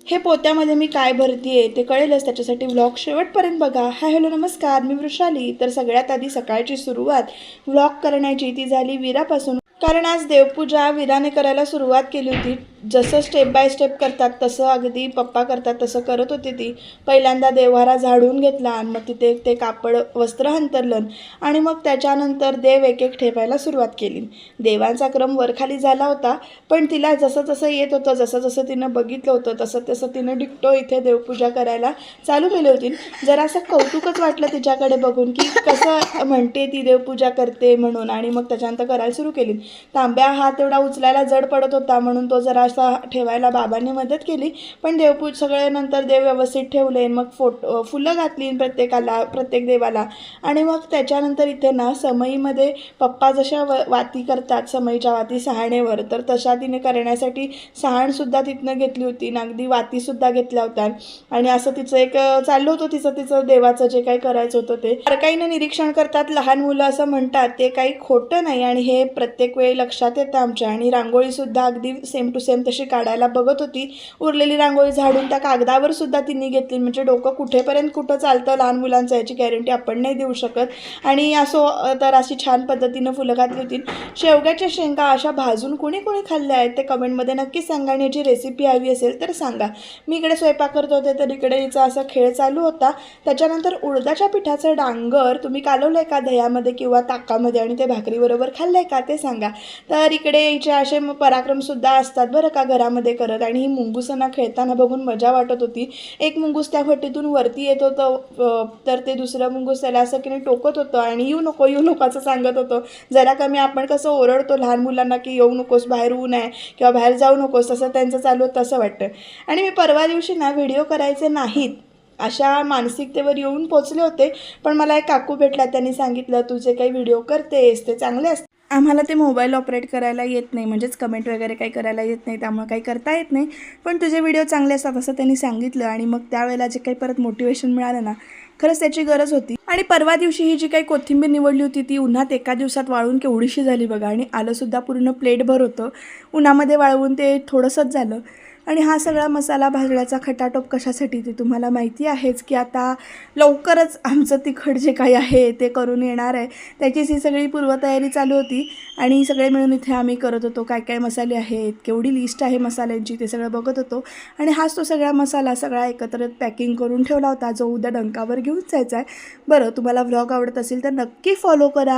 हे पोत्यामध्ये मी काय भरतीये ते कळेलच, त्याच्यासाठी व्लॉग शेवटपर्यंत बघा. हाय हॅलो नमस्कार, मी वृषाली. तर सगळ्यात आधी सकाळची सुरुवात व्लॉग करण्याची ती झाली विरापासून, कारण आज देवपूजा विराने करायला सुरुवात केली होती. जसं स्टेप बाय स्टेप करतात तसं, अगदी पप्पा करतात तसं करत होती ती. पहिल्यांदा देवहारा झाडून घेतला आणि मग तिथे ते कापड वस्त्र हंतरलं आणि मग त्याच्यानंतर देव एक एक ठेवायला सुरुवात केली. देवांचा क्रम वरखाली झाला होता, पण तिला जसं जसं येत होतं, जसं जसं तिनं बघितलं होतं तसं तसं तिनं डिक्टो इथे देवपूजा करायला चालू केली होती. जरासं कौतुकच वाटलं तिच्याकडे बघून की कसं म्हणते ती देवपूजा करते म्हणून, आणि मग त्याच्यानंतर करायला सुरू केली. तांब्या हा तेवढा उचलायला जड पडत होता म्हणून तो जरा असा ठेवायला बाबांनी मदत केली, पण सगळे नंतर देव व्यवस्थित ठेवले. मग फुलं घातली प्रत्येकाला, प्रत्येक देवाला. आणि मग त्याच्यानंतर इथे ना समईमध्ये पप्पा जशा वाती करतात समईच्या वाती सहाणेवर, तर तशा तिने करण्यासाठी सहाणसुद्धा तिथनं घेतली होती, अगदी वातीसुद्धा घेतल्या होत्या. आणि असं तिचं एक चाललं होतं तिचं देवाचं जे काही करायचं होतं ते. बारकाईनं निरीक्षण करतात लहान मुलं असं म्हणतात, ते काही खोटं नाही आणि हे प्रत्येक वेळी लक्षात येतं आमच्या. आणि रांगोळीसुद्धा अगदी सेम टू सेम तशी काढायला बघत होती. उरलेली रांगोळी झाडून त्या कागदावर सुद्धा तिने घेतली, म्हणजे डोकं कुठेपर्यंत कुठं चालतं लहान मुलांचं याची गॅरंटी आपण नाही देऊ शकत. आणि असो तर अशी छान पद्धतीनं फुलं घातली होती. शेवग्याच्या शेंगा अशा भाजून कोणी कोणी खाल्ल्या आहेत ते कमेंटमध्ये नक्की सांगा, आणि याची रेसिपी हवी असेल तर सांगा. मी इकडे स्वयंपाक करत होते तर इकडे हिचा असा खेळ चालू होता. त्याच्यानंतर उडदाच्या पिठाचं डांगर तुम्ही कालवलं आहे का दह्यामध्ये किंवा ताकामध्ये, आणि ते भाकरीबरोबर खाल्लं आहे का ते सांगा. तर इकडे याचे असे पराक्रमसुद्धा असतात बरं का घरामध्ये करत. आणि ही मुंगूसना खेळताना बघून मजा वाटत होती. एक मुंगूस त्या फटीतून वरती येत होतं, तर ते दुसरं मुंगूस त्याला असं की नाही टोकत होतं आणि येऊ नको असं सांगत होतं. जरा कमी आपण कसं ओरडतो लहान मुलांना की येऊ नकोस, बाहेर ऊन आहे किंवा बाहेर जाऊ नकोस, तसं त्यांचं चालू होतं असं वाटतं. आणि मी परवा दिवशी ना व्हिडिओ करायचे नाहीत अशा मानसिकतेवर येऊन पोचले होते, पण मला एक काकू भेटला, त्यांनी सांगितलं तू जे काही व्हिडिओ करतेस ते चांगले असते. आम्हाला ते मोबाईल ऑपरेट करायला येत नाही, म्हणजेच कमेंट वगैरे काही करायला येत नाही, त्यामुळे काही करता येत नाही, पण तुझे व्हिडिओ चांगले असतात असं त्यांनी सांगितलं. आणि मग त्यावेळेला जे काही परत मोटिवेशन मिळालं ना, खरंच त्याची गरज होती. आणि परवा दिवशी ही जी काही कोथिंबीर निवडली होती ती उन्हात एका दिवसात वाळून केवढीशी झाली बघा. आणि आलंसुद्धा पूर्ण प्लेटभर होतं, उन्हामध्ये वाळवून ते थोडंसंच झालं. आणि हा सगळा मसाला भाजण्याचा खटाटोप कशासाठी ते तुम्हाला माहिती आहेच की आता लवकरच आमचं तिखट जे काही आहे ते करून येणार आहे, त्याचीच ही सगळी पूर्वतयारी चालू होती. आणि सगळे मिळून इथे आम्ही करत होतो, काय काय मसाले आहेत, केवढी लिस्ट आहे मसाल्यांची, ते सगळं बघत होतो. आणि हाच तो सगळा मसाला सगळा एकत्र पॅकिंग करून ठेवला होता, जो उद्या डंकावर घेऊन जायचा आहे. बरं, तुम्हाला व्लॉग आवडत असेल तर नक्की फॉलो करा.